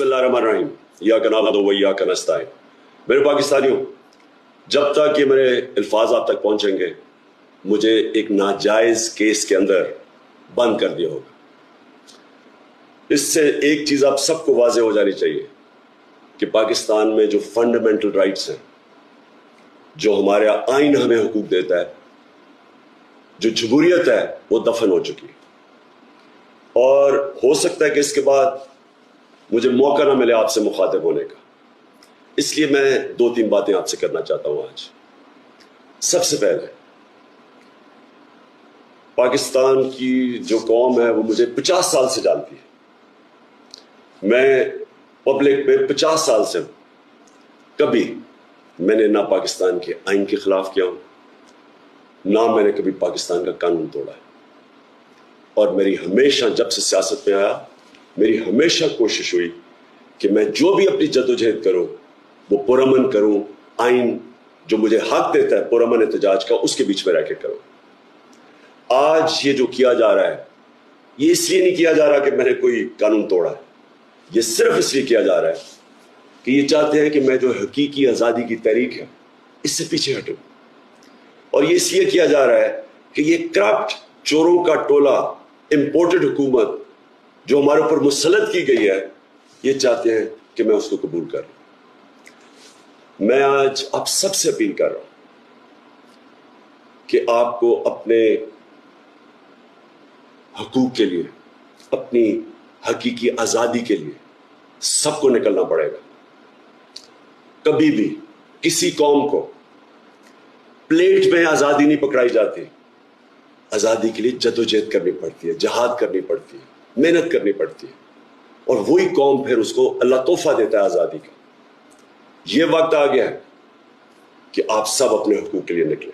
बिस्मिल्लाहिर्रहमानिर्रहीम इय्याका नअबुदु व इय्याका नस्तईन। मेरे पाकिस्तानियों, जब तक ये मेरे अल्फाज आप तक पहुंचेंगे मुझे एक नाजायज केस के अंदर बंद कर दिया होगा। इससे एक चीज आप सबको वाज़ेह हो जानी चाहिए कि पाकिस्तान में जो फंडामेंटल राइट्स हैं, जो हमारा आइन हमें हुकूक देता है, जो जमहूरियत है, वो दफन हो चुकी है। और हो सकता है कि इसके बाद मुझे मौका ना मिले आपसे मुखातिब होने का, इसलिए मैं 2-3 बातें आपसे करना चाहता हूं आज। सबसे पहले, पाकिस्तान की जो कौम है वो मुझे 50 साल से जानती है। मैं पब्लिक में 50 साल से हूं। कभी मैंने ना पाकिस्तान के आइन के खिलाफ किया हूं, ना मैंने कभी पाकिस्तान का कानून तोड़ा है। और मेरी हमेशा, जब से सियासत में आया, मेरी हमेशा कोशिश हुई कि मैं जो भी अपनी जद्दोजहद करूं वो पुरअमन करूं, आइन जो मुझे हक देता है पुरअमन एहतजाज का, उसके बीच में रह के करूं। आज ये जो किया जा रहा है, ये इसलिए नहीं किया जा रहा कि मैंने कोई कानून तोड़ा है, ये सिर्फ इसलिए किया जा रहा है कि ये चाहते हैं कि मैं जो हकीकी आज़ादी की तहरीक है इससे पीछे हटूं। और ये इसलिए किया जा रहा है कि ये करप्ट चोरों का टोला, इंपोर्टेड हुकूमत जो हमारे ऊपर मुसल्लत की गई है, ये चाहते हैं कि मैं उसको कबूल कर लूं। मैं आज आप सबसे अपील कर रहा हूं कि आपको अपने हकूक के लिए, अपनी हकीकी आज़ादी के लिए सबको निकलना पड़ेगा। कभी भी किसी कौम को प्लेट में आज़ादी नहीं पकड़ाई जाती। आज़ादी के लिए जद्दोजहद करनी पड़ती है, जहाद करनी पड़ती है, मेहनत करनी पड़ती है, और वही कौम फिर उसको अल्लाह तोहफा देता है आज़ादी का। ये वक्त आ गया है कि आप सब अपने हुकूक के लिए निकलें।